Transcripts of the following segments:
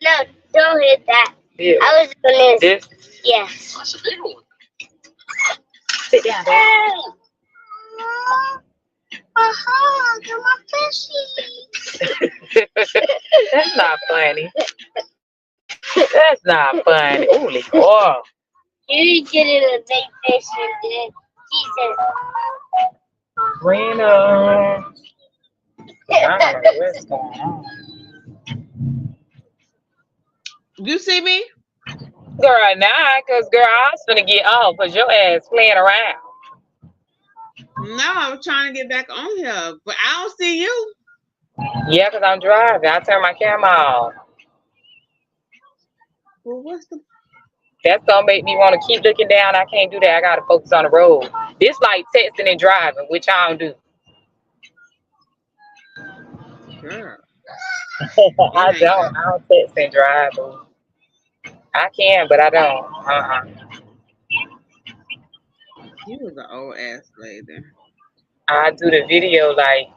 No, don't hit that. Yeah. I was doing this. Yes. That's a big one. Sit down, baby. Hey. You're my fishy. That's not funny. That's not funny. Holy oh. You get it a big fish and then he said, Rena. I don't know what's going on. You see me? Girl, nah, because girl, I was gonna get off because your ass playing around. No, I'm trying to get back on here, but I don't see you. Yeah, because I'm driving. I turn my camera off. Well, what's the... That's gonna make me want to keep looking down. I can't do that. I gotta focus on the road. This like texting and driving, which I don't do. Girl. I don't text and drive. I can, but I don't. You was an old ass lady. I do the video like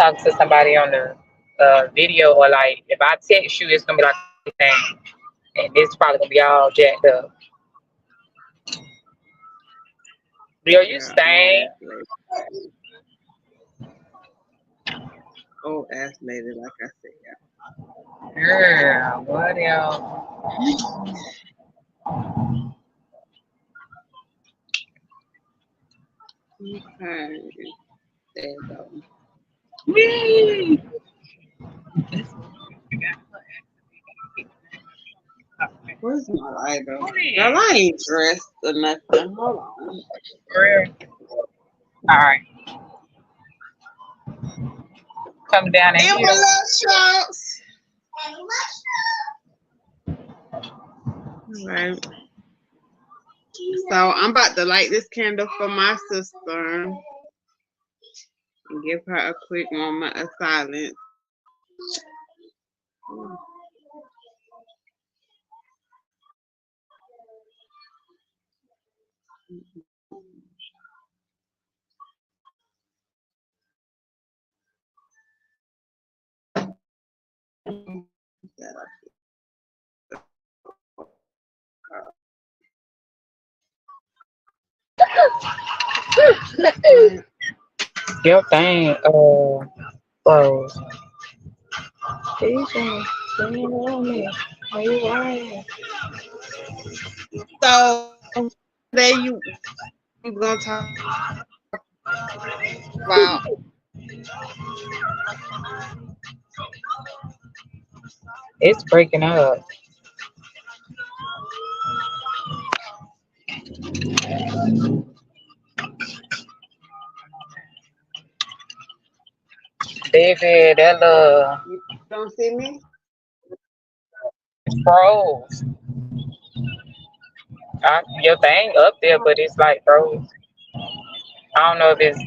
talk to somebody on the video, or like if I text you, it's gonna be like thing, and it's probably gonna be all jacked up. Yo, you stink. Old ass lady, like I said. Yeah, what else? Okay. There you go. Whee! Where's my lighter? Girl, I ain't dressed or nothing. Hold on. Alright. Come down and here. Alright. So I'm about to light this candle for my sister and give her a quick moment of silence. Your thing, closed. So today you gonna talk about It's breaking up. David, that you don't see me? froze. Your thing up there, but it's like froze. I don't know if it's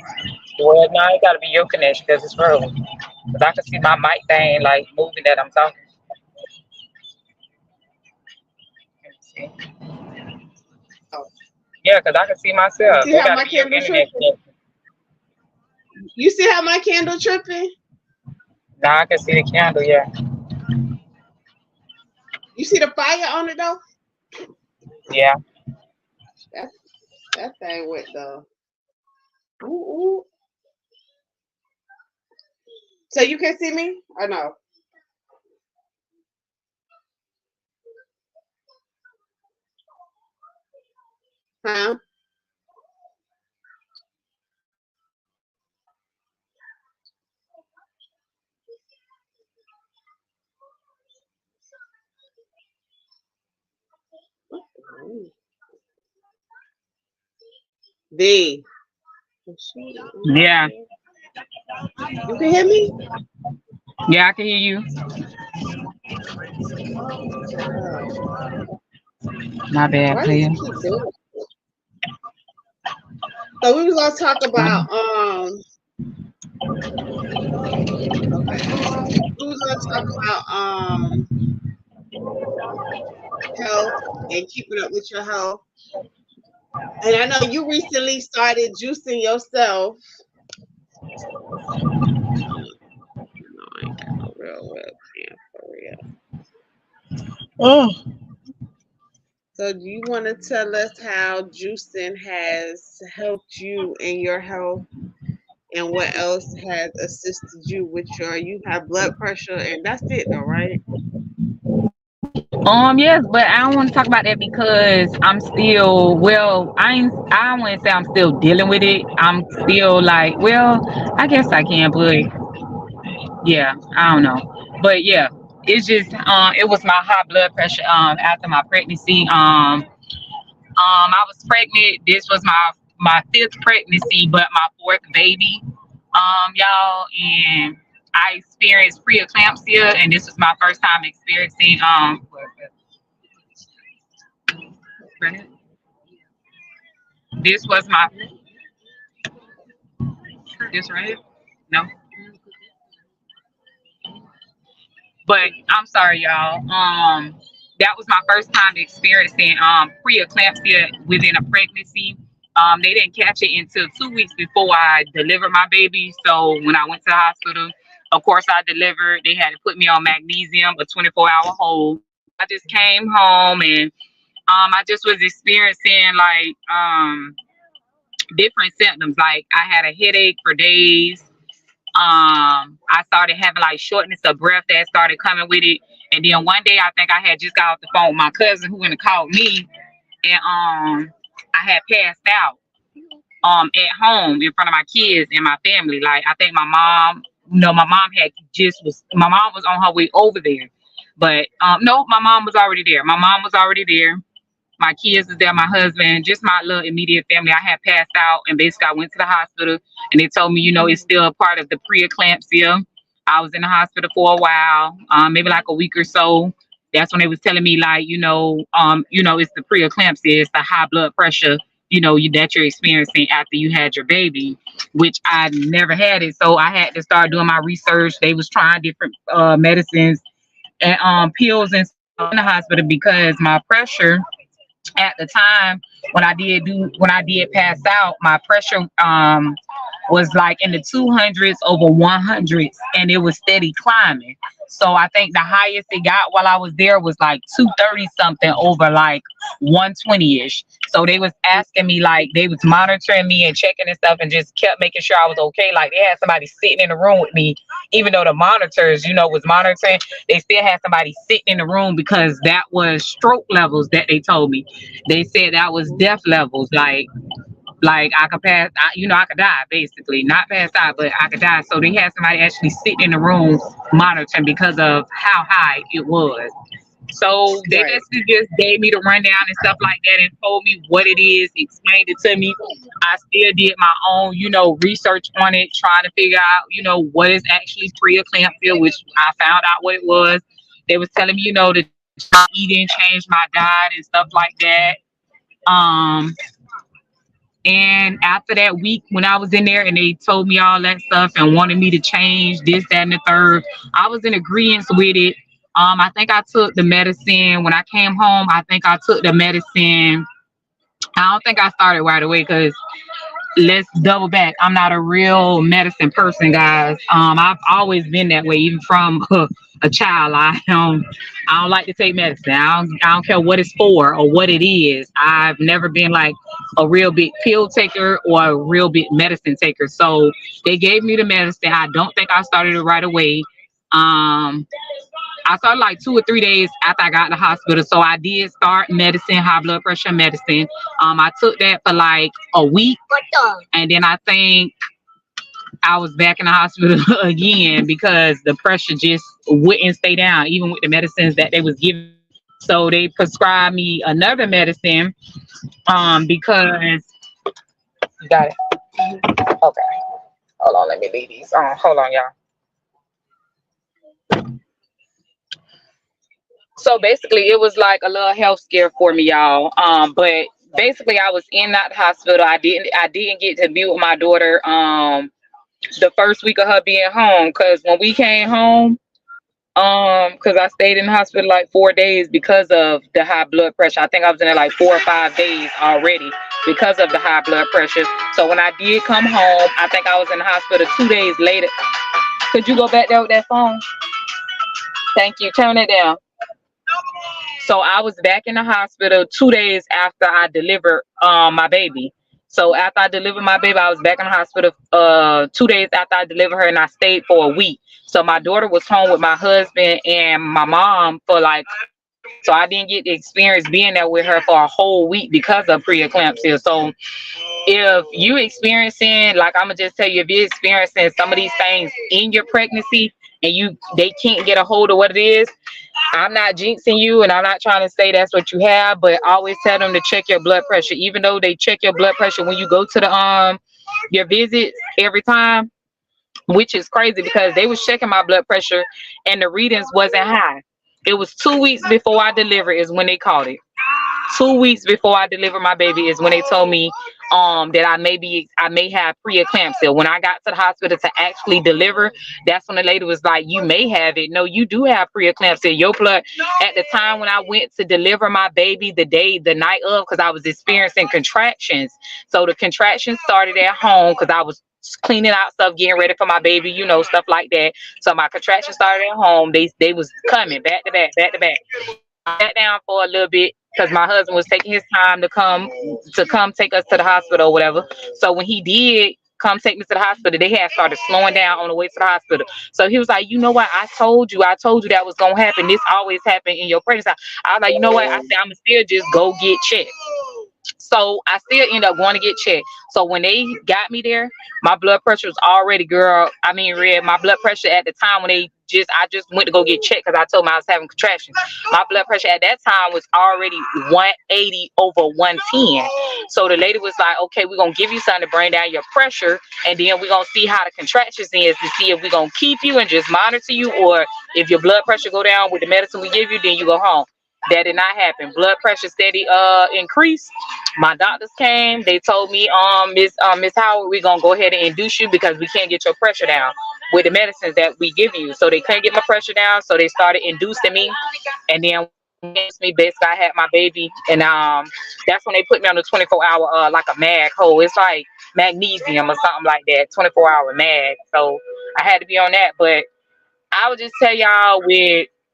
well. Now it gotta be your connection because it's froze. Cause I can see my mic thing like moving that I'm talking. Yeah, cause I can see myself. You see It how gotta my be your candle internet tripping? connection. You see how my candle tripping? Now I can see the candle. Yeah. You see the fire on it though? Yeah. That thing with the ooh, ooh. So you can see me? Or no? Huh? D. Yeah. You can hear me? Yeah, I can hear you. My bad, player. So we was gonna talk about we was gonna talk about health and keeping up with your health. And I know you recently started juicing yourself. No, I ain't got no real webcam for real. Oh. So do you want to tell us how juicing has helped you in your health and what else has assisted you with you have blood pressure and that's it though, right? Yes, but I don't want to talk about that because I'm still, well, I wouldn't say I'm still dealing with it. I'm still like, well, I guess I can, but yeah, I don't know. But yeah, it's just it was my high blood pressure after my pregnancy. I was pregnant. This was my fifth pregnancy, but my fourth baby. Y'all, and I experienced preeclampsia, and this was my first time experiencing this was my this right here. No, but I'm sorry, y'all. That was my first time experiencing preeclampsia within a pregnancy. They didn't catch it until 2 weeks before I delivered my baby. So when I went to the hospital, of course I delivered. They had to put me on magnesium, a 24-hour hold. I just came home and I just was experiencing like different symptoms. Like I had a headache for days. I started having like shortness of breath that started coming with it. And then one day I think I had just got off the phone with my cousin who went and called me, and I had passed out at home in front of my kids and my family. Like I think my mom, no, my mom was on her way over there. But no, my mom was already there. My mom was already there. My kids was there, my husband, just my little immediate family. I had passed out and basically I went to the hospital and they told me, it's still a part of the preeclampsia. I was in the hospital for a while, maybe like a week or so. That's when they was telling me like, it's the preeclampsia, it's the high blood pressure, that you're experiencing after you had your baby, which I never had it. So I had to start doing my research. They was trying different medicines and pills and stuff in the hospital because my pressure at the time when I did pass out, my pressure was like in the 200s over 100s, and it was steady climbing. So I think the highest it got while I was there was like 230 something over like 120ish. So they was asking me, like they was monitoring me and checking and stuff and just kept making sure I was okay. Like they had somebody sitting in the room with me, even though the monitors, was monitoring, they still had somebody sitting in the room because that was stroke levels that they told me. They said that was death levels, like I could pass, I could die basically, not pass out, but I could die. So they had somebody actually sitting in the room monitoring because of how high it was. So they Right. basically just gave me the rundown and stuff like that and told me what it is, explained it to me. I still did my own, research on it, trying to figure out, what is actually preeclampsia, which I found out what it was. They was telling me, to stop eating, change my diet and stuff like that. Um, and after that week, when I was in there and they told me all that stuff and wanted me to change this, that, and the third, I was in agreement with it. I think I took the medicine when I came home. I think I took the medicine. I don't think I started right away because let's double back. I'm not a real medicine person, guys. I've always been that way, even from a child. I don't like to take medicine. I don't care what it's for or what it is. I've never been like a real big pill taker or a real big medicine taker. So they gave me the medicine. I don't think I started it right away. Um, I started like 2 or 3 days after I got in the hospital. So I did start medicine, high blood pressure medicine. I took that for like a week. And then I think I was back in the hospital again because the pressure just wouldn't stay down, even with the medicines that they was giving. So they prescribed me another medicine because you got it. Okay. Hold on, let me leave these. Hold on, y'all. So basically, it was like a little health scare for me, y'all. But basically, I was in that hospital. I didn't get to be with my daughter. The first week of her being home, because when we came home, because I stayed in the hospital like 4 days because of the high blood pressure. I think I was in there like 4 or 5 days already because of the high blood pressure. So when I did come home, I think I was in the hospital 2 days later. Could you go back there with that phone? Thank you. Turn it down. So I was back in the hospital 2 days after I delivered my baby. So after I delivered my baby, I was back in the hospital 2 days after I delivered her, and I stayed for a week. So my daughter was home with my husband and my mom for like a week. So I didn't get the experience being there with her for a whole week because of preeclampsia. So if you experiencing, like, I'm gonna just tell you, if you're experiencing some of these things in your pregnancy and they can't get a hold of what it is, I'm not jinxing you and I'm not trying to say that's what you have, but always tell them to check your blood pressure. Even though they check your blood pressure when you go to the your visits every time, which is crazy because they was checking my blood pressure and the readings wasn't high. It was 2 weeks before I delivered is when they called it. 2 weeks before I delivered my baby is when they told me that I may have preeclampsia. When I got to the hospital to actually deliver, that's when the lady was like, "You may have it. No, you do have preeclampsia. Your blood." At the time when I went to deliver my baby, the night of, because I was experiencing contractions. So the contractions started at home because I was cleaning out stuff, getting ready for my baby, stuff like that. So my contractions started at home. They was coming back to back, back to back. So I sat down for a little bit because my husband was taking his time to come take us to the hospital or whatever. So when he did come take me to the hospital, they had started slowing down on the way to the hospital. So he was like, "You know what? I told you that was gonna happen. This always happened in your pregnancy." I was like, "You know what?" I said, "I'm gonna still just go get checked." So I still end up going to get checked. So when they got me there, my blood pressure was already, girl. I mean, red. My blood pressure at the time when I just went to go get checked because I told them I was having contractions. My blood pressure at that time was already 180 over 110. So the lady was like, "Okay, we're gonna give you something to bring down your pressure, and then we're gonna see how the contractions is to see if we're gonna keep you and just monitor you, or if your blood pressure go down with the medicine we give you, then you go home." That did not happen. Blood pressure steady increased. My doctors came. They told me, Miss Howard, we're gonna go ahead and induce you because we can't get your pressure down with the medicines that we give you. So they couldn't get my pressure down. So they started inducing me, and then when they induced me, basically I had my baby, and that's when they put me on the 24-hour like a mag hold. It's like magnesium or something like that, 24-hour mag. So I had to be on that, but I would just tell y'all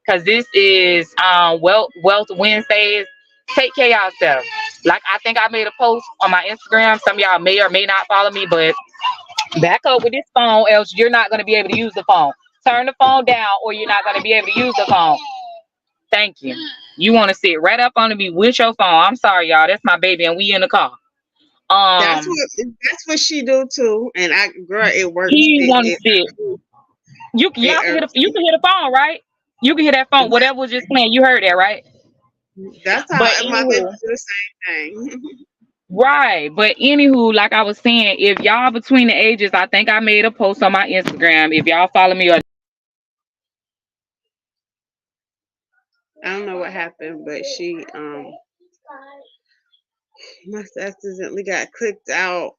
because this is Wealth Wednesdays. Take care of yourself. Like, I think I made a post on my Instagram. Some of y'all may or may not follow me, but back up with this phone, else you're not going to be able to use the phone. Turn the phone down, or you're not going to be able to use the phone. Thank you. You want to sit right up on me with your phone. I'm sorry, y'all. That's my baby, and we in the car. That's Um, what she do too. And girl, it works. he want to sit. It Y'all can irks you me. can hear the phone, right? You can hear that phone. Whatever was just playing, you heard that, right? That's how But my baby anywho, do the same thing. right. But anywho, like I was saying, if y'all between the ages, I think I made a post on my Instagram. If y'all follow me, or I don't know what happened, but she must accidentally got clicked out.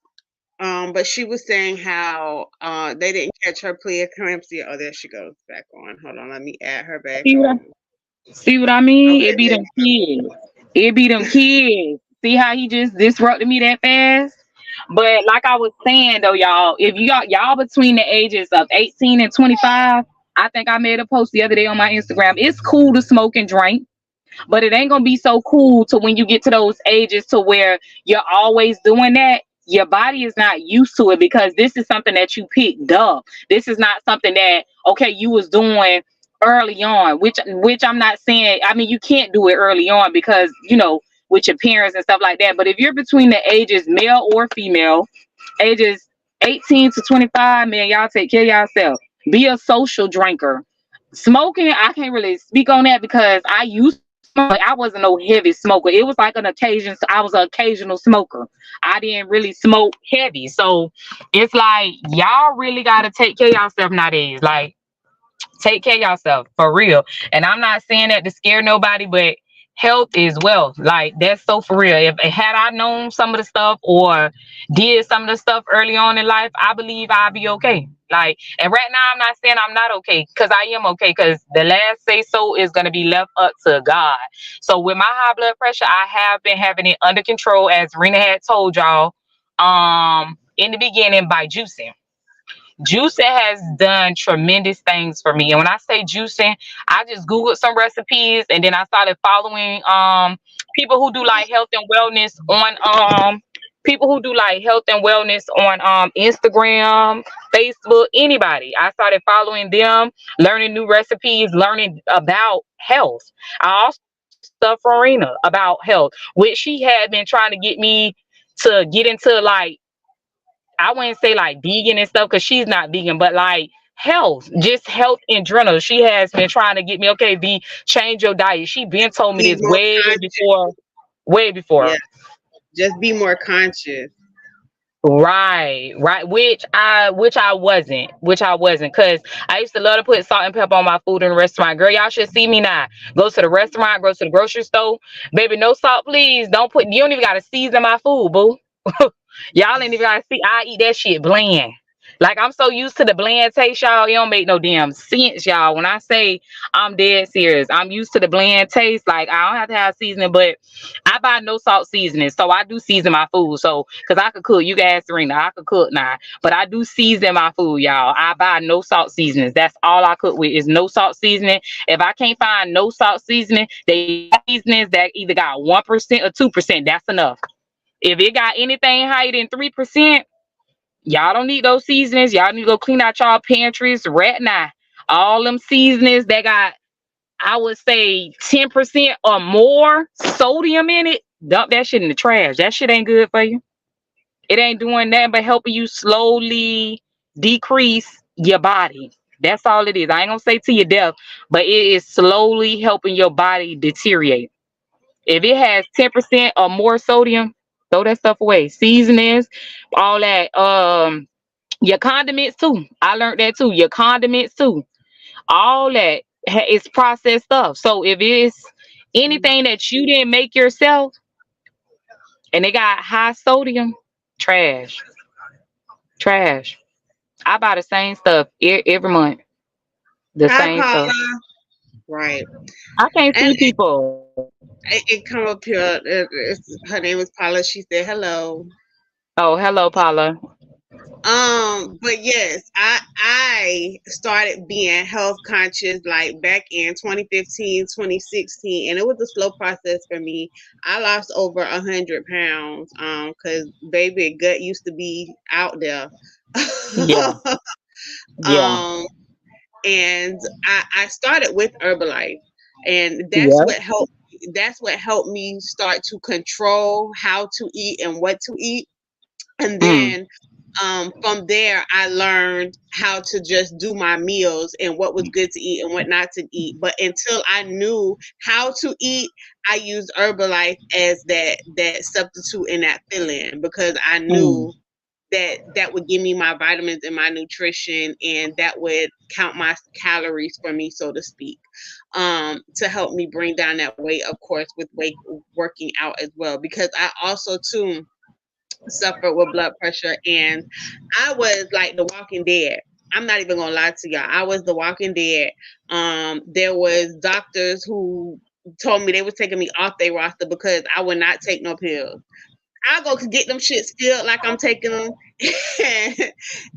But she was saying how they didn't catch her preeclampsia. Oh, there she goes back on. Hold on, let me add her back see what on. I mean? Okay, It be there them kids. It be them kids. See how he just disrupted me that fast? But like I was saying though, y'all, if y'all between the ages of 18 and 25, I think I made a post the other day on my Instagram. It's cool to smoke and drink, but it ain't gonna be so cool to when you get to those ages to where you're always doing that. Your body is not used to it because this is something that you picked up. This is not something that, okay, you was doing early on, which I'm not saying. I mean, you can't do it early on because with your parents and stuff like that. But if you're between the ages, male or female, ages 18 to 25, man, y'all take care of yourself. Be a social drinker. Smoking, I can't really speak on that because I used to smoke, but I wasn't no heavy smoker. It was like an occasion. I was an occasional smoker. I didn't really smoke heavy. So it's like y'all really gotta take care of yourself nowadays. Like, take care of yourself for real. And I'm not saying that to scare nobody, but health is wealth. Like, that's so for real. If had I known some of the stuff or did some of the stuff early on in life, I believe I'd be okay. Like, and right now I'm not saying I'm not okay, because I am okay, because the last say so is gonna be left up to God. So with my high blood pressure, I have been having it under control, as Rena had told y'all in the beginning, by juicing. Juicing has done tremendous things for me. And when I say juicing, I just Googled some recipes and then I started following people who do like health and wellness on Instagram, Facebook, anybody. I started following them, learning new recipes, learning about health. I also stuff Farina about health, which she had been trying to get me to get into, like, I wouldn't say like vegan and stuff because she's not vegan, but like health, just health in general. She has been trying to get me, okay, V, change your diet. She been told me Be this more way conscious. before, way Yeah, before. just be more conscious. Right, right. Which I wasn't, because I used to love to put salt and pepper on my food in the restaurant. Girl, y'all should see me now. Go to the restaurant, go to the grocery store, baby. No salt, please. Don't put. You don't even gotta season my food, boo. Y'all ain't even gotta see. I eat that shit bland. Like, I'm so used to the bland taste, y'all. It don't make no damn sense, y'all. When I say I'm dead serious, I'm used to the bland taste. Like, I don't have to have seasoning, but I buy no salt seasoning, so I do season my food. So, cause I could cook, you can ask Serena, I could cook now, but I do season my food, y'all. I buy no salt seasonings. That's all I cook with is no salt seasoning. If I can't find no salt seasoning, they got seasonings that either got 1% or 2%. That's enough. If it got anything higher than 3%, y'all don't need those seasonings. Y'all need to go clean out y'all pantries right now. All them seasonings that got, I would say, 10% or more sodium in it, dump that shit in the trash. That shit ain't good for you. It ain't doing nothing but helping you slowly decrease your body. That's all it is. I ain't gonna say to your death, but it is slowly helping your body deteriorate. If it has 10% or more sodium, throw that stuff away. Seasonings, all that. Your condiments too. I learned that too. Your condiments too. All that is processed stuff. So if it's anything that you didn't make yourself and it got high sodium, trash, trash. I buy the same stuff every month. The Hi, same stuff. Paula. Right. I can't And see people. it come up here. Her name is Paula. She said hello. Oh, hello, Paula. But yes, I started being health conscious like back in 2015, 2016, and it was a slow process for me. I lost over 100 pounds. Cause baby gut used to be out there. Yeah, yeah, um, and I started with Herbalife, and yeah. That's what helped me start to control how to eat and what to eat, and Mm, then from there I learned how to just do my meals and what was good to eat and what not to eat. But until I knew how to eat, I used Herbalife as that substitute and that fill-in, because I mm, knew that that would give me my vitamins and my nutrition, and that would count my calories for me, so to speak, to help me bring down that weight, of course, with weight working out as well, because I also too suffered with blood pressure, and I was like the walking dead. I'm not even gonna lie to y'all. I was the walking dead. There was doctors who told me they was taking me off their roster because I would not take no pills. I go to get them shits filled like I'm taking them,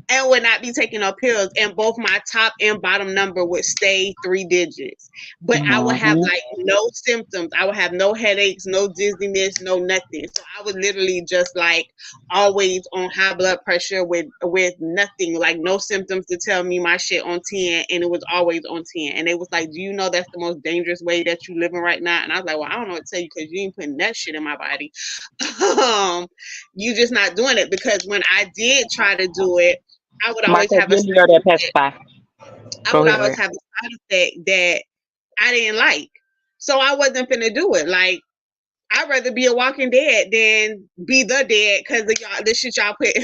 and would not be taking no pills. And both my top and bottom number would stay 3 digits. But I would have mhm, like no symptoms. I would have no headaches, no dizziness, no nothing. So I was literally just like always on high blood pressure with nothing, like no symptoms to tell me my shit on 10, and it was always on 10. And they was like, "Do you know that's the most dangerous way that you living right now?" And I was like, "Well, I don't know what to tell you because you ain't putting that shit in my body." um, you just not doing it, because when I did try to do it, I would always Michael, have a give side me your that effect. pacifier. I Go would always ahead. have a side effect that I didn't like. So I wasn't finna do it. Like, I'd rather be a walking dead than be the dead because of y'all, the shit y'all put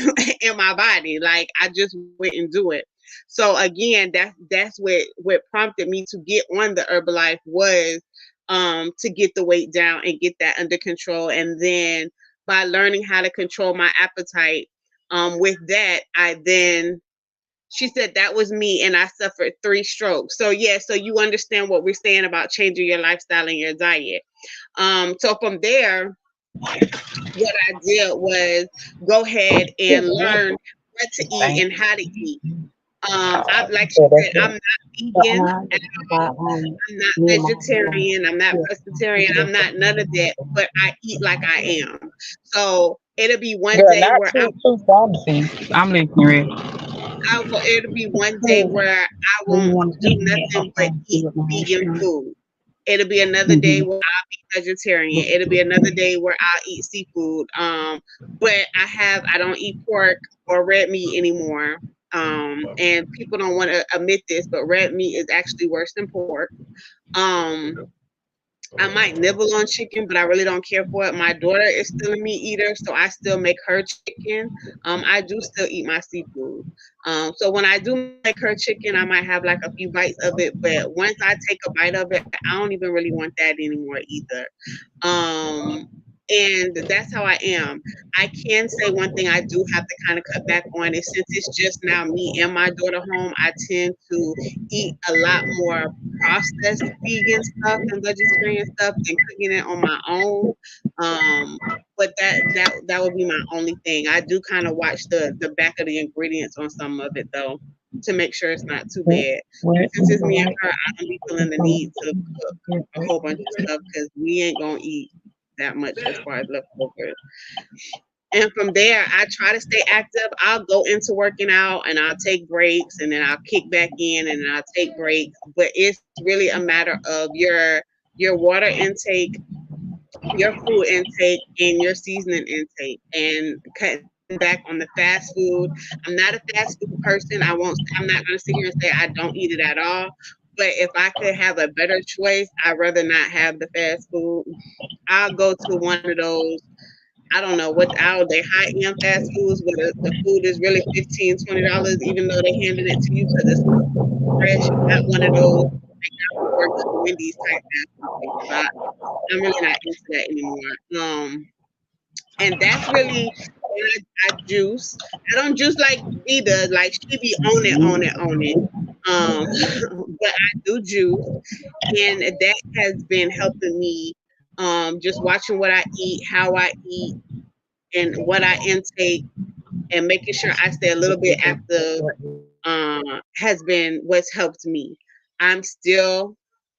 in my body. Like, I just wouldn't do it. So again, that's what prompted me to get on the Herbalife was to get the weight down and get that under control. And then by learning how to control my appetite, with that, I then she said that was me, and I suffered 3 strokes. So yeah, so you understand what we're saying about changing your lifestyle and your diet. So from there, what I did was go ahead and learn. what to eat Thank and how to eat. I like she you. said, I'm not vegan at all. I'm not vegetarian. I'm not pescatarian. I'm not none of that. But I eat like I am. So it'll be one Girl, day not where too pharmacy. I'm listening, Rick. it'll be one day where I won't do nothing but eat vegan food. It'll be another day where I'll be vegetarian. It'll be another day where I'll eat seafood. But I don't eat pork or red meat anymore. And people don't want to admit this, but red meat is actually worse than pork. Um, I might nibble on chicken, but I really don't care for it. My daughter is still a meat eater, so I still make her chicken. I do still eat my seafood. So when I do make her chicken, I might have like a few bites of it, but once I take a bite of it, I don't even really want that anymore either. Um, and that's how I am. I can say one thing I do have to kind of cut back on is since it's just now me and my daughter home, I tend to eat a lot more processed vegan stuff and vegetarian stuff than cooking it on my own. Um, but that would be my only thing. I do kind of watch the back of the ingredients on some of it though to make sure it's not too bad. But since it's me and her, I don't be feeling the need to cook a whole bunch of stuff because we ain't gonna eat that much as far as leftovers. And from there, I try to stay active. I'll go into working out and I'll take breaks and then I'll kick back in and then I'll take breaks. But it's really a matter of your water intake, your food intake, and your seasoning intake, and cutting back on the fast food. I'm not a fast food person. I'm not gonna sit here and say I don't eat it at all. But if I could have a better choice, I'd rather not have the fast food. I'll go to one of those. I don't know what they high end fast foods where the food is really $15, $20, even though they handed it to you because it's fresh. Not one of those McDonald's or good Wendy's type fast food places. I'm really not into that anymore. And that's really when I juice. I don't juice like B does. Like she be on it, on it, on it. But I do juice, and that has been helping me. Just watching what I eat, how I eat, and what I intake, and making sure I stay a little bit active has been what's helped me. I'm still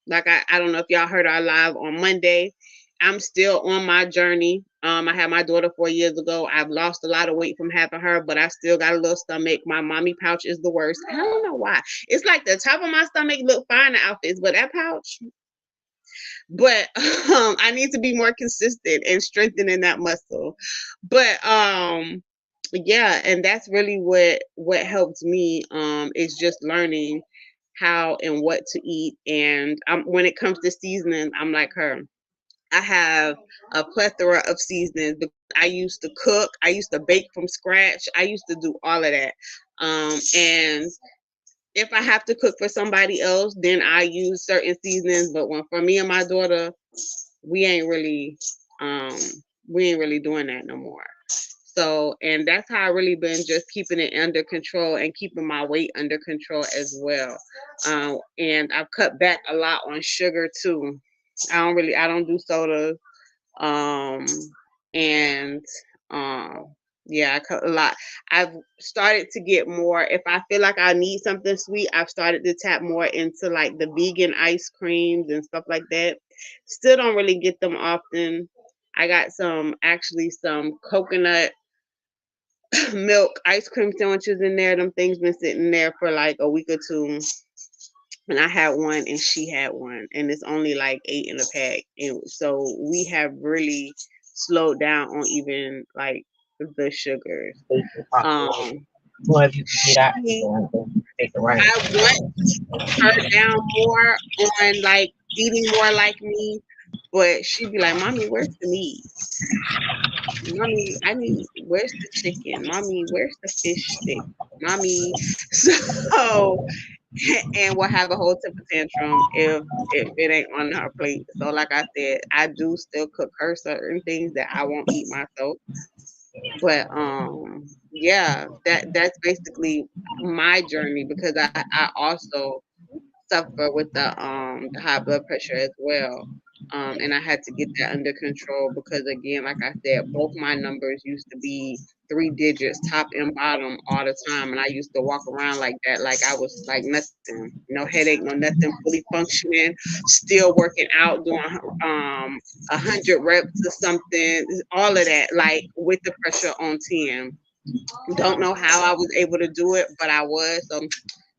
like I don't know if y'all heard our live on Monday. I'm still on my journey. I had my daughter 4 years ago. I've lost a lot of weight from having her, but I still got a little stomach. My mommy pouch is the worst. I don't know why. It's like the top of my stomach look fine in outfits, but that pouch. But I need to be more consistent and strengthening that muscle. But yeah, and that's really what helped me is just learning how and what to eat. And when it comes to seasoning, I'm like her. I have a plethora of seasonings because I used to cook, I used to bake from scratch, I used to do all of that. And if I have to cook for somebody else, then I use certain seasonings. But when for me and my daughter, we ain't really um we ain't really doing that no more. So, and that's how I really been just keeping it under control and keeping my weight under control as well. And I've cut back a lot on sugar too. I don't do sodas. Um, and um, yeah, I cut a lot. I've started to get more. If I feel like I need something sweet, I've started to tap more into like the vegan ice creams and stuff like that. Still don't really get them often. I got some coconut milk ice cream sandwiches in there. Them things been sitting there for like a week or two. And I had one and she had one. And it's only like 8 in a pack. And so we have really slowed down on even like the sugars. Um Well, you can get out she and take the right. I want her down more on like eating more like me, but she'd be like, Mommy, where's the meat? Mommy, where's the chicken? Mommy, where's the fish stick? Mommy. So, and we'll have a whole temper tantrum if it ain't on her plate. So, like I said, I do still cook her certain things that I won't eat myself. But yeah, that's basically my journey because I also suffer with the high blood pressure as well. And I had to get that under control because, again, like I said, both my numbers used to be 3 digits, top and bottom, all the time, and I used to walk around like that, like I was like nothing, no headache, no nothing, fully functioning, still working out, doing 100 reps or something, all of that, like with the pressure on 10. Don't know how I was able to do it, but I was. So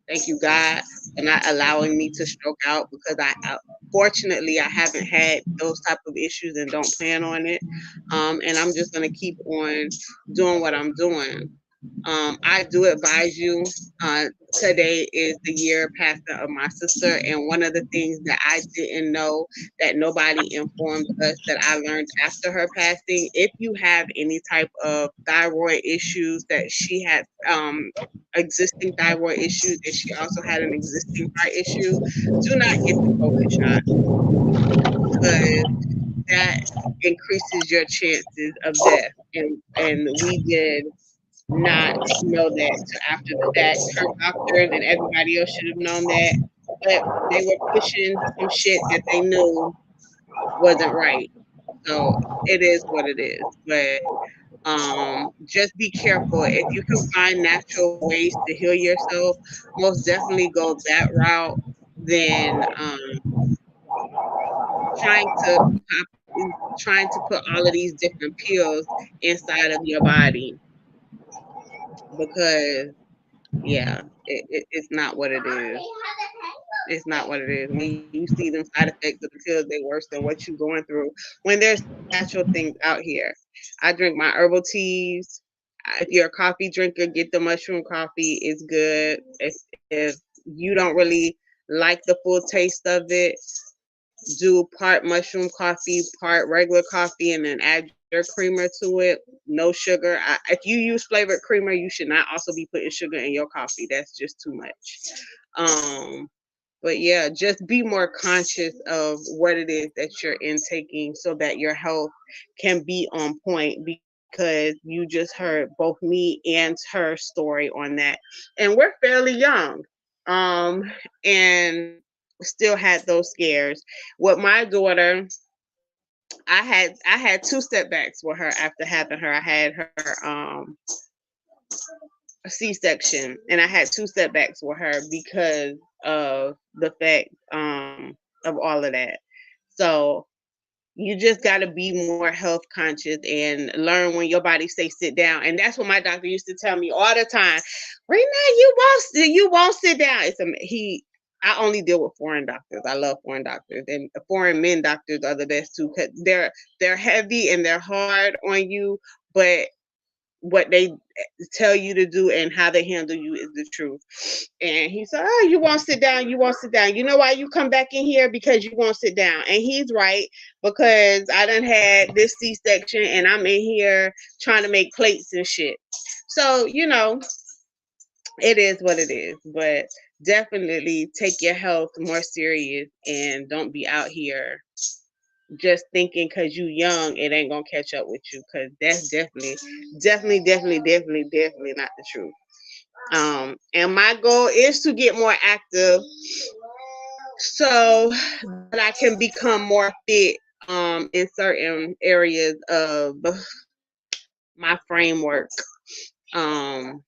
thank you, God, for not allowing me to stroke out because fortunately, I haven't had those type of issues and don't plan on it. And I'm just gonna keep on doing what I'm doing. I do advise you. Today is the year passing of my sister, and one of the things that I didn't know that nobody informed us that I learned after her passing. If you have any type of thyroid issues, that she had existing thyroid issues, and she also had an existing heart issue, do not get the COVID shot because that increases your chances of death. And we did not know that till after the fact. Her doctors and everybody else should have known that, but they were pushing some shit that they knew wasn't right. So it is what it is. But just be careful. If you can find natural ways to heal yourself, most definitely go that route than trying to trying to put all of these different pills inside of your body because yeah, it's not what it is. It's not what it is. When you see them side effects of the pills, they worse than what you're going through. When there's natural things out here, I drink my herbal teas. If you're a coffee drinker, get the mushroom coffee. It's good. If you don't really like the full taste of it, do part mushroom coffee, part regular coffee, and then add your creamer to it. No sugar. If you use flavored creamer, you should not also be putting sugar in your coffee. That's just too much. Um, but yeah, just be more conscious of what it is that you're intaking so that your health can be on point because you just heard both me and her story on that. And we're fairly young. And still had those scares. With my daughter, I had two setbacks with her after having her. I had her a C-section, and I had two setbacks with her because of the fact of all of that. So you just got to be more health conscious and learn when your body say sit down. And that's what my doctor used to tell me all the time. Renee, you won't sit down. I only deal with foreign doctors. I love foreign doctors, and foreign men doctors are the best too because they're heavy and they're hard on you, but what they tell you to do and how they handle you is the truth. And he said, "Oh, you won't sit down. You won't sit down. You know why you come back in here? Because you won't sit down." And he's right because I done had this C-section and I'm in here trying to make plates and shit. So, it is what it is. But definitely take your health more serious and don't be out here just thinking because you young it ain't gonna catch up with you because that's definitely not the truth. And my goal is to get more active so that I can become more fit in certain areas of my framework. um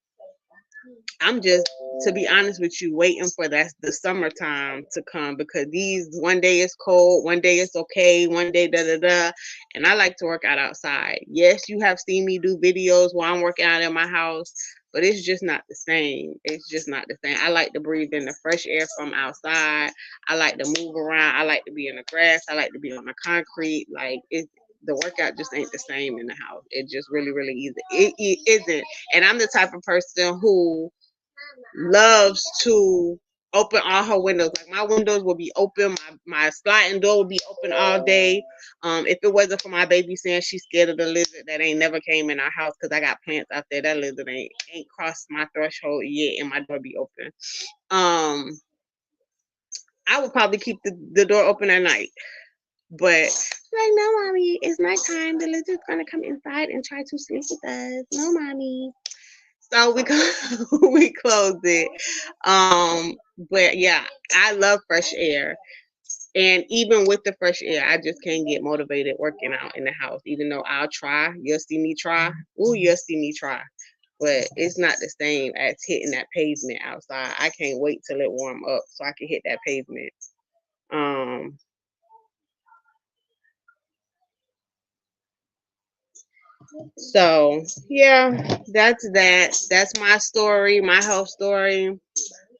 I'm just, to be honest with you, waiting for the summertime to come because these one day it's cold, one day it's okay, one day da da da, and I like to work out outside. Yes, you have seen me do videos while I'm working out in my house, but it's just not the same. It's just not the same. I like to breathe in the fresh air from outside. I like to move around. I like to be in the grass. I like to be on the concrete. Like the workout just ain't the same in the house. It just really, really isn't. It isn't. And I'm the type of person who loves to open all her windows. Like my windows will be open, my sliding door will be open all day. If it wasn't for my baby saying she's scared of the lizard that ain't never came in our house because I got plants out there, that lizard ain't crossed my threshold yet, and my door be open. Um, I would probably keep the door open at night. But like, no, mommy, it's nighttime. The lizard's gonna come inside and try to sleep with us. No, mommy. So we we closed it. But yeah, I love fresh air. And even with the fresh air, I just can't get motivated working out in the house, even though I'll try. You'll see me try. Ooh, you'll see me try. But it's not the same as hitting that pavement outside. I can't wait till it warm up so I can hit that pavement. Um, so yeah, that's that. That's my story, my health story.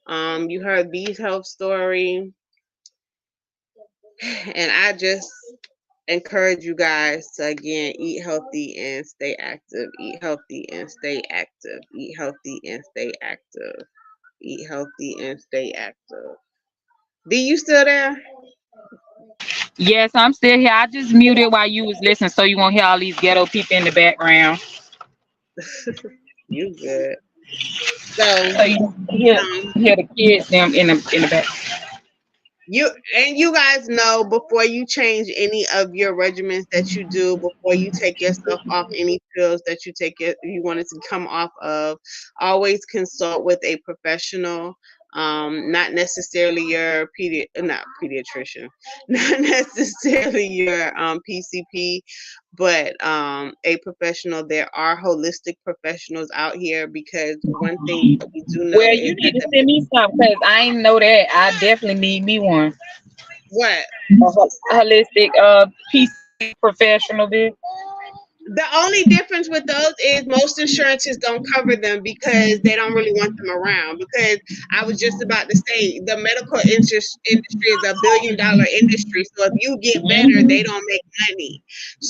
You heard B's health story, and I just encourage you guys to again eat healthy and stay active. Eat healthy and stay active. Eat healthy and stay active. Eat healthy and stay active. B, you still there? Yes, I'm still here. I just muted while you was listening, so you won't hear all these ghetto people in the background. You good? So So you um, hear the kids them in the back. you guys know before you change any of your regimens that you do, before you take yourself off any pills that you wanted to come off of, always consult with a professional. Not necessarily your not pediatrician, not necessarily your PCP, but a professional. There are holistic professionals out here, because one thing that we do know Well, is you that need to send me some because I ain't know that. I definitely need me one. what A holistic PC professional, bitch. the only difference with those is most insurances don't cover them because they don't really want them around. Because I was just about to say the medical industry is a $1 billion industry. So if you get better, they Hmm. don't make money.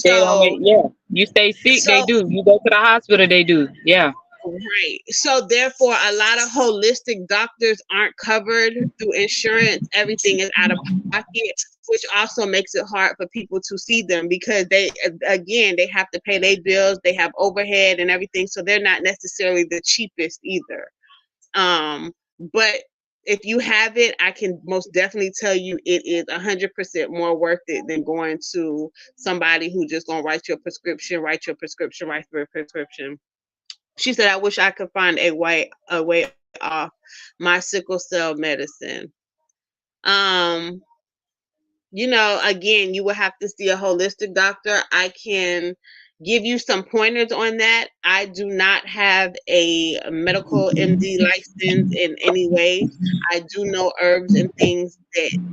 They don't make, So yeah. You stay sick, they so do. You go to the hospital, they do. Yeah. right. So therefore, a lot of holistic doctors aren't covered through insurance. Everything is out of pocket, which also makes it hard for people to see them, because again, they have to pay their bills, they have overhead and everything. So they're not necessarily the cheapest either. But if you have it, I can most definitely tell you it is 100% more worth it than going to somebody who just gonna write your prescription. She said, I wish I could find a way off my sickle cell medicine. Um, again, you will have to see a holistic doctor. I can give you some pointers on that. I do not have a medical MD license in any way. I do know herbs and things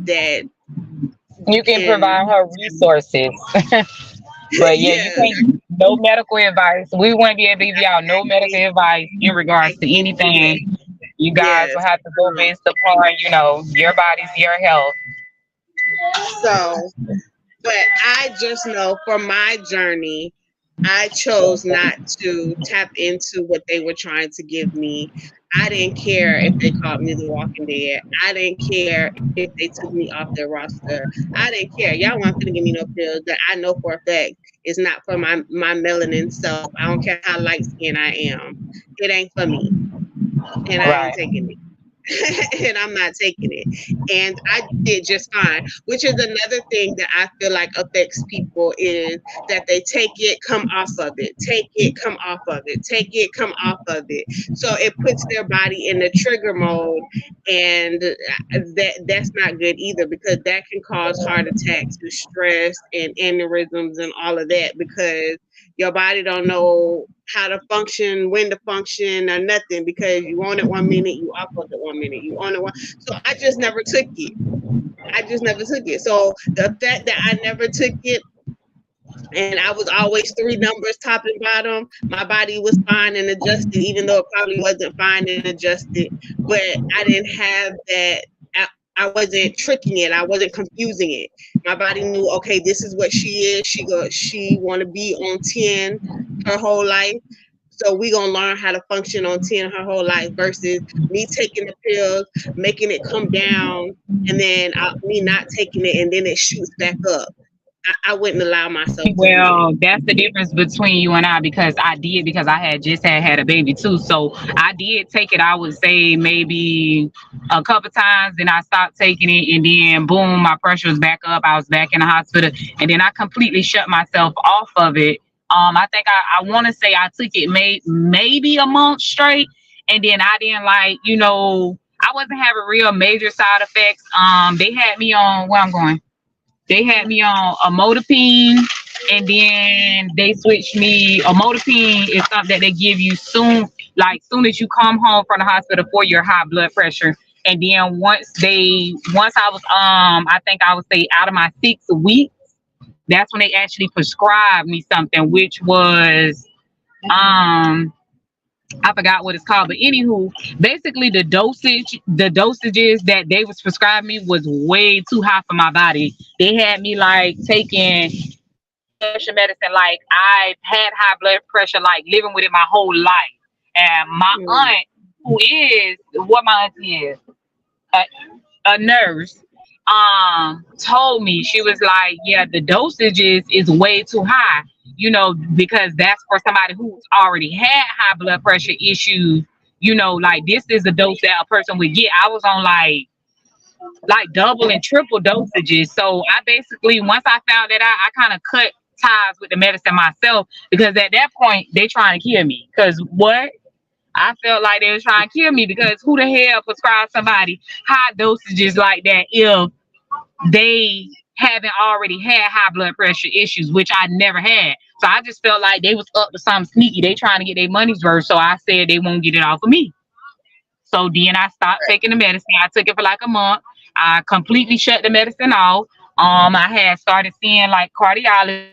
that You can can. provide her resources. But yeah, you Yeah, can't, no medical advice. We won't be able to give y'all no medical advice in I regards to can't do that. anything. You guys will Yes. have to go based upon, your body's your health. So, but I just know for my journey, I chose not to tap into what they were trying to give me. I didn't care if they called me the Walking Dead. I didn't care if they took me off their roster. I didn't care. Y'all weren't gonna give me no pills that I know for a fact is not for my melanin self. I don't care how light skinned I am. It ain't for me, and I ain't Right. taking it. And I'm not taking it. And I did just fine, which is another thing that I feel like affects people is that they take it, come off of it, take it, come off of it, take it, come off of it. So it puts their body in the trigger mode, and that's not good either, because that can cause heart attacks and stress and aneurysms and all of that, because your body don't know how to function, when to function, or nothing, because you on it 1 minute, you off of it 1 minute, you on it one. So I just never took it. I just never took it. So the fact that I never took it, and I was always three numbers top and bottom, my body was fine and adjusted, even though it probably wasn't fine and adjusted. But I didn't have that. I wasn't tricking it. I wasn't confusing it. My body knew, okay, this is what she is. She want to be on 10 her whole life. So we gonna learn how to function on 10 her whole life, versus me taking the pills, making it come down, and then me not taking it, and then it shoots back up. I wouldn't allow myself to do that. Well, that's the difference between you and I, because I did, because I had just had a baby too. So I did take it, I would say maybe a couple times, then I stopped taking it, and then boom, my pressure was back up. I was back in the hospital, and then I completely shut myself off of it. I think I want to say I took it maybe a month straight, and then I didn't I wasn't having real major side effects. They had me on where I'm going. They had me on amlodipine, and then they switched me. Amlodipine is something that they give you soon, like soon as you come home from the hospital for your high blood pressure. And then once I was I think I would say out of my 6 weeks, that's when they actually prescribed me something, which was um I forgot what it's called, but anywho, basically the dosages that they was prescribing me was way too high for my body. They had me like taking blood pressure medicine, like I've had high blood pressure, like living with it my whole life. And my Mm. aunt, who is what my auntie is, a, a nurse, told me, she was like, yeah, the dosage is way too high, because that's for somebody who's already had high blood pressure issues. Like this is a dose that a person would get. I was on like double and triple dosages. So I basically, once I found that out, I kind of cut ties with the medicine myself, because at that point they trying to kill me. Because what? I felt like they was trying to kill me, because who the hell prescribes somebody high dosages like that if they haven't already had high blood pressure issues, which I never had. So I just felt like they was up to something sneaky. They trying to get their money's worth. So I said they won't get it off of me. So then I stopped taking the medicine. I took it for like a month. I completely shut the medicine off. I had started seeing like cardiologists.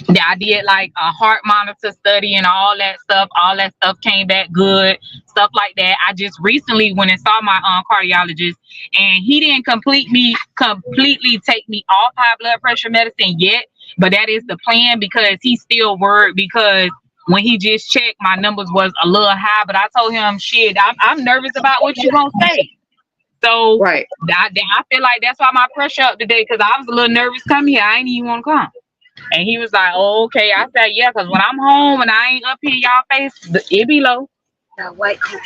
That I did like a heart monitor study and all that stuff. All that stuff came back good, stuff like that. I just recently went and saw my cardiologist, and he didn't completely take me off high blood pressure medicine yet, but that is the plan, because he's still worried, because when he just checked, my numbers was a little high. But I told him, shit, I'm nervous about what you gonna say. So Right. I feel like that's why my pressure up today, because I was a little nervous coming here. I ain't even want to come. And he was like, oh, okay. I said, yeah, because when I'm home and I ain't up here, y'all face, it be low. That white coat.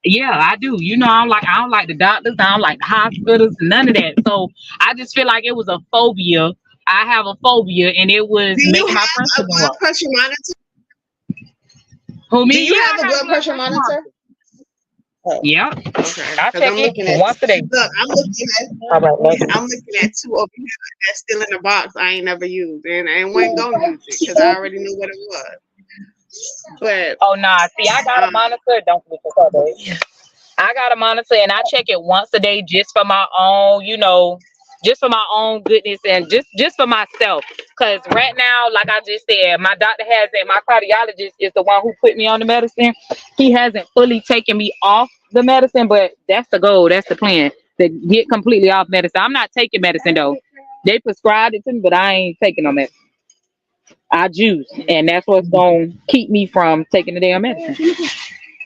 Yeah, I do. I don't like the doctors. I don't like the hospitals, none of that. So I just feel like it was a phobia. I have a phobia, and it was Do you making my have a pressure go blood up. pressure monitor? Who, Do me? you Yeah, have I a got a blood blood pressure pressure monitor? monitor. Oh, Yeah, okay. I Because check it once a day. I'm looking at How about I'm that? looking at two over here that's still in the box I ain't never used, and I wasn't gonna use it because I already knew what it was. But Oh, nah. See, I got a monitor. Don't forget your car, babe. I got a monitor, and I check it once a day, just for my own, just for my own goodness, and just for myself. Cause right now, like I just said, my doctor hasn't. My cardiologist is the one who put me on the medicine. He hasn't fully taken me off the medicine, but that's the goal. That's the plan, to get completely off medicine. I'm not taking medicine though. They prescribed it to me, but I ain't taking no medicine. I juice, and that's what's gonna keep me from taking the damn medicine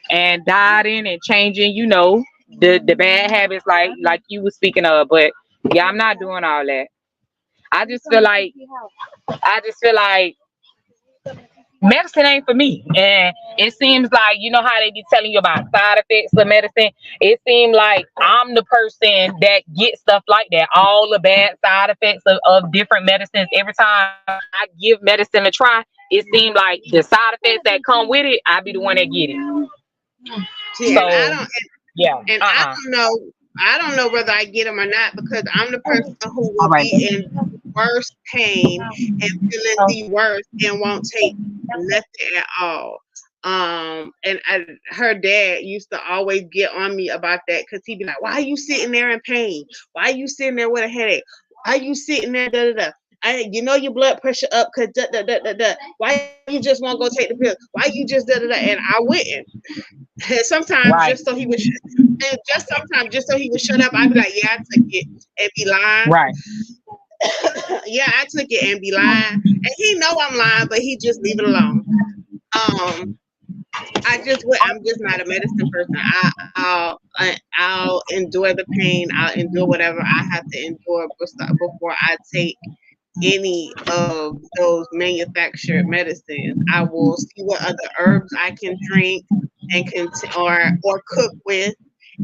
and dieting and changing, the bad habits, like you were speaking of. But yeah, I'm not doing all that. I just feel like I just feel like medicine ain't for me. And it seems like, how they be telling you about side effects of medicine. It seems like I'm the person that gets stuff like that. All the bad side effects of different medicines. Every time I give medicine a try, it seems like the side effects that come with it, I be the one that get it. see, So yeah. and I don't know whether I get them or not because I'm the person who All will right. be in worst pain and feeling the worst and won't take nothing at all. Her dad used to always get on me about that because he'd be like, "Why are you sitting there in pain? Why are you sitting there with a headache? Why are you sitting there? Da da da. Your blood pressure up because da da da da da. Why you just won't go take the pill? Why you just da da da?" And I wouldn't. And sometimes Right. just so he would shut up, I'd be like, "Yeah, I took it," and be lying. Right. Yeah, I took it and be lying, and he know I'm lying, but he just leave it alone. Um, I'm just not a medicine person. I'll endure the pain. I'll endure whatever I have to endure before I take any of those manufactured medicines. I will see what other herbs I can drink and or cook with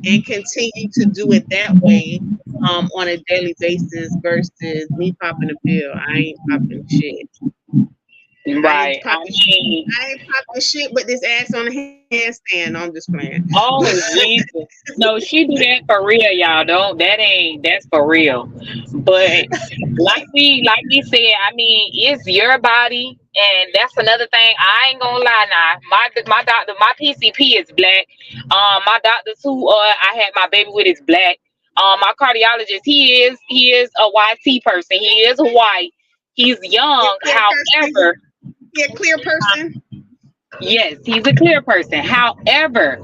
and continue to do it that way on a daily basis versus me popping a pill. I ain't popping shit. I ain't Right. I popping. mean, I ain't popping shit, but this ass on the handstand. I'm just playing. oh Jesus. No, she do that for real, y'all. Don't that's for real. But like we said, I mean, it's your body, and that's another thing. I ain't gonna lie now. My doctor, my PCP is black. My doctor who I had my baby with is black. My cardiologist, he is a YT person. He is white. He's You a young. clear person. However, You a clear person. yes, he's a clear person. However,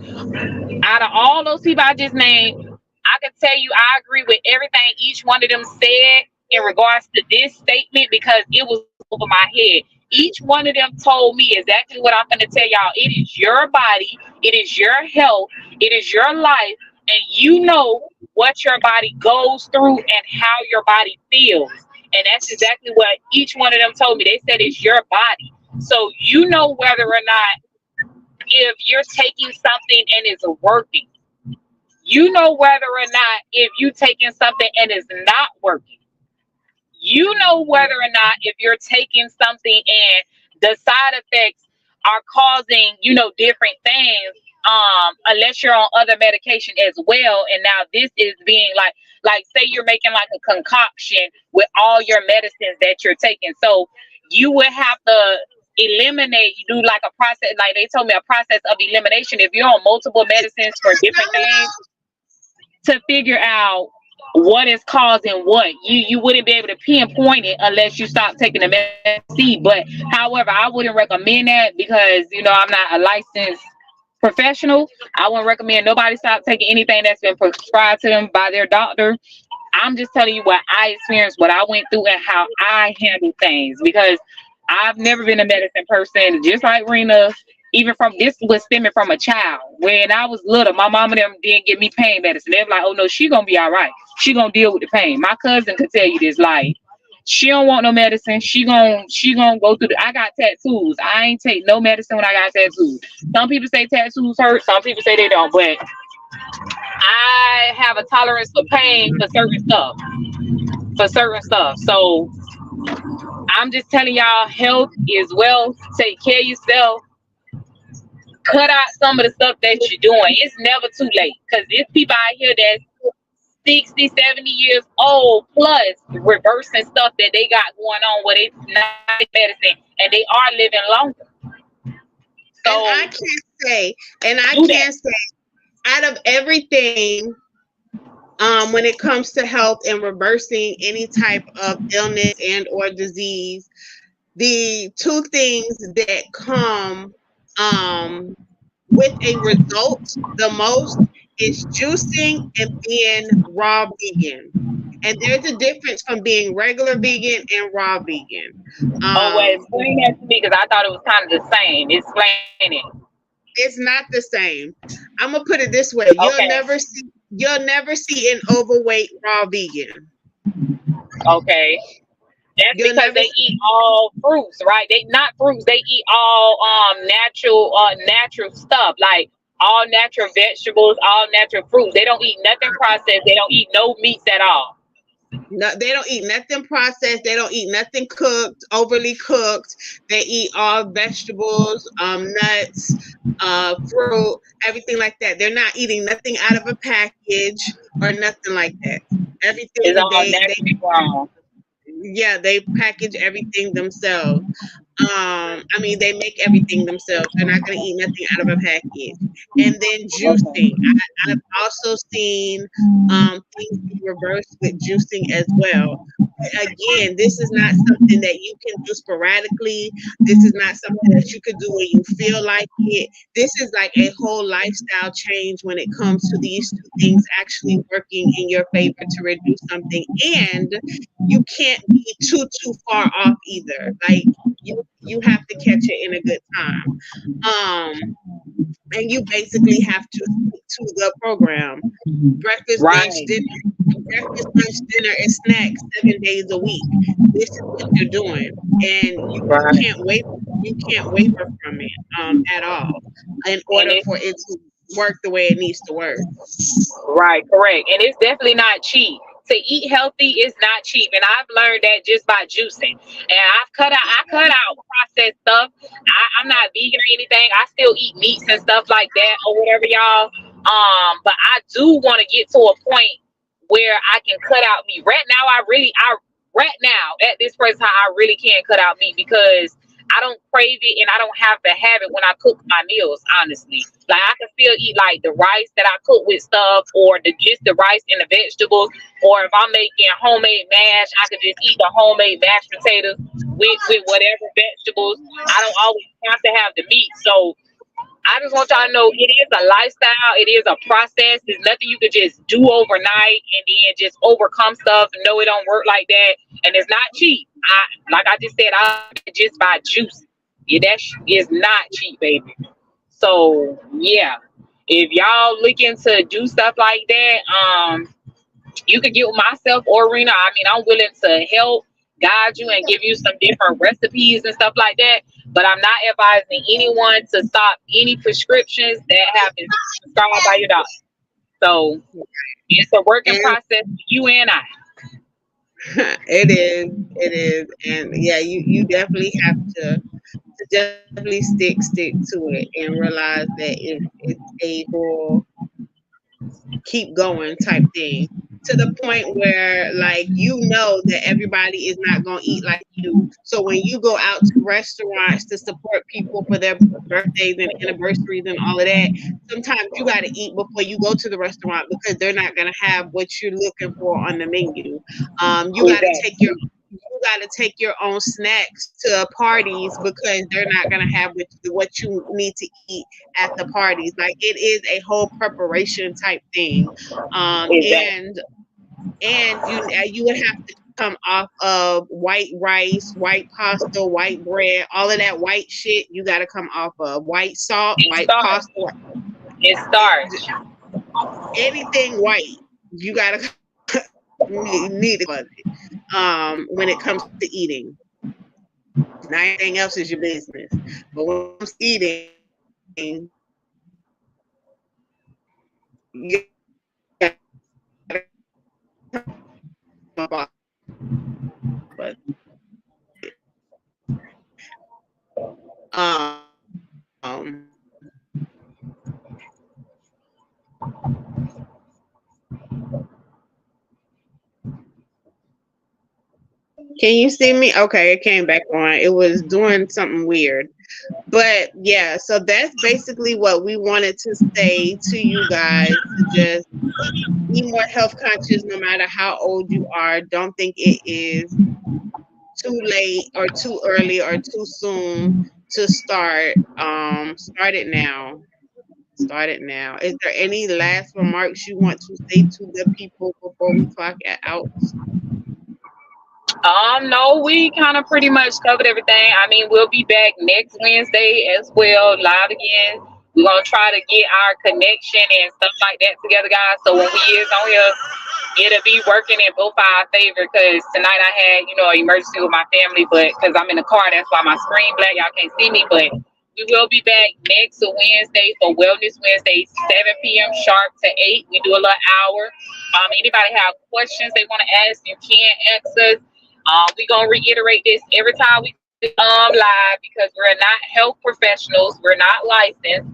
out of all those people I just named, I can tell you I agree with everything each one of them said in regards to this statement because it was over my head. Each one of them told me exactly what I'm going to tell y'all. It is your body, it is your health, it is your life, and you know what your body goes through and how your body feels. And that's exactly what each one of them told me. They said it's your body. So you know whether or not if you're taking something and it's working. You know whether or not if you taking something and it's not working. You know whether or not if you're taking something and the side effects are causing, different things, unless you're on other medication as well. And now this is being like say you're making like a concoction with all your medicines that you're taking. So you would have to eliminate, you do like a process, like they told me, a process of elimination if you're on multiple medicines for different things to figure out what is causing what. You wouldn't be able to pinpoint it unless you stop taking the medicine. But however, I wouldn't recommend that because I'm not a licensed professional. I wouldn't recommend nobody stop taking anything that's been prescribed to them by their doctor. I'm just telling you what I experienced, what I went through, and how I handle things because I've never been a medicine person. Just like Rena, even from this was stemming from a child. When I was little, my mom and them didn't give me pain medicine. They were like, "Oh no, she gonna be all right. She gonna deal with the pain." My cousin could tell you this, like she don't want no medicine. She gonna go through. I got tattoos. I ain't take no medicine when I got tattoos. Some people say tattoos hurt. Some people say they don't. But I have a tolerance for pain for certain stuff. For certain stuff. So I'm just telling y'all, health is wealth. Take care of yourself. Cut out some of the stuff that you're doing. It's never too late because there's people out here that's 60, 70 years old plus reversing stuff that they got going on where they not take medicine and they are living longer. So And I can't say out of everything, when it comes to health and reversing any type of illness and or disease, the two things that come with a result the most is juicing and being raw vegan. And there's a difference from being regular vegan and raw vegan. Explain that to me because I thought it was kind of the same. Explain it. It's not the same. I'm gonna put it this way: Okay. you'll never see an overweight raw vegan. Okay. That's because they eat all fruits, right? They not fruits. They eat all natural stuff, like all natural vegetables, all natural fruits. They don't eat nothing processed. They don't eat no meats at all. No, they don't eat nothing processed. They don't eat nothing cooked, overly cooked. They eat all vegetables, nuts, fruit, everything like that. They're not eating nothing out of a package or nothing like that. Everything is all naturally grown. Yeah, they package everything themselves. They make everything themselves. They're not going to eat nothing out of a package. And then juicing. I've also seen things be reversed with juicing as well. But again, this is not something that you can do sporadically. This is not something that you could do when you feel like it. This is like a whole lifestyle change when it comes to these two things actually working in your favor to reduce something. And you can't be too far off either. Like you have to catch it in a good time. And you basically have to stick to the program. Breakfast, lunch, dinner, and snacks 7 days a week. This is what you're doing, and you can't waver from it at all in order for it to work the way it needs to work. Right, correct. And it's definitely not cheap. to eat healthy is not cheap, and I've learned that just by juicing. And I cut out processed stuff. I'm not vegan or anything. I still eat meats and stuff like that or whatever, y'all. But I do want to get to a point where I can cut out meat. Right now at this present time, I really can't cut out meat because I don't crave it and I don't have to have it when I cook my meals, honestly. Like I can still eat like the rice that I cook with stuff or just the rice and the vegetables. Or if I'm making homemade mash, I could just eat the homemade mashed potatoes with whatever vegetables. I don't always have to have the meat. So I just want y'all to know it is a lifestyle. It is a process. There's nothing you could just do overnight and then just overcome stuff. No, it don't work like that. And it's not cheap. Like I just said, I just buy juice. Yeah, that is not cheap, baby. So yeah, if y'all looking to do stuff like that, you could get with myself or Rena. I mean, I'm willing to help guide you and give you some different recipes and stuff like that. But I'm not advising anyone to stop any prescriptions that have been prescribed by your doctor. So it's a working And process for you and I. it is, and yeah, you definitely have to definitely stick to it and realize that it's a whole keep going type thing to the point where like that everybody is not going to eat like you, so when you go out to restaurants to support people for their birthdays and anniversaries and all of that, sometimes you got to eat before you go to the restaurant because they're not going to have what you're looking for on the menu. You got to take Exactly. your own snacks to parties because they're not gonna have what you need to eat at the parties. Like it is a whole preparation type thing, Exactly. and you would have to come off of white rice, white pasta, white bread, all of that white shit. You got to come off of white salt, It white starts. pasta, It starts. anything white. You got to need it. When it comes to eating. Now anything else is your business. But when it comes to eating, you gotta come off of um can you see me? Okay, it came back on. It was doing something weird. But yeah, so that's basically what we wanted to say to you guys, to just be more health conscious no matter how old you are. Don't think it is too late or too early or too soon to start. Start it now. Start it now. Is there any last remarks you want to say to the people before we clock out? No, we kind of pretty much covered everything. I mean, we'll be back next Wednesday as well, live again. We're gonna try to get our connection and stuff like that together, guys. So when we is on here, it'll be working in both our favor. Cause tonight I had, an emergency with my family, but cause I'm in the car, that's why my screen black. Y'all can't see me, but we will be back next Wednesday for Wellness Wednesday, 7 p.m. sharp to 8. We do a little hour. Anybody have questions they want to ask, you can ask us. We're gonna reiterate this every time we live because we're not health professionals, we're not licensed.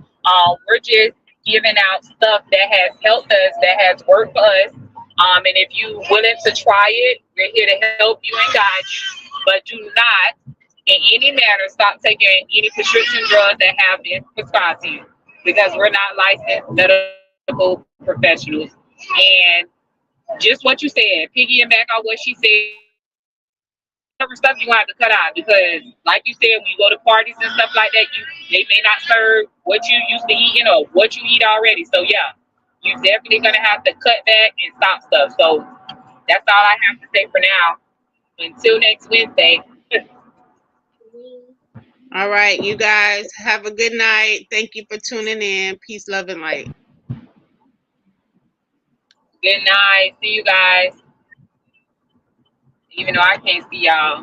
We're just giving out stuff that has helped us, that has worked for us. And if you willing to try it, we're here to help you and guide you. But do not, in any manner, stop taking any prescription drugs that have been prescribed to you because we're not licensed medical professionals. And just what you said, piggying back on what she said, certain stuff you have to cut out because, like you said, when you go to parties and stuff like that, they may not serve what you used to eating or what you eat already. So yeah, you're definitely gonna have to cut back and stop stuff. So that's all I have to say for now. Until next Wednesday. All right, you guys have a good night. Thank you for tuning in. Peace, love, and light. Good night. See you guys. Even though I can't see y'all.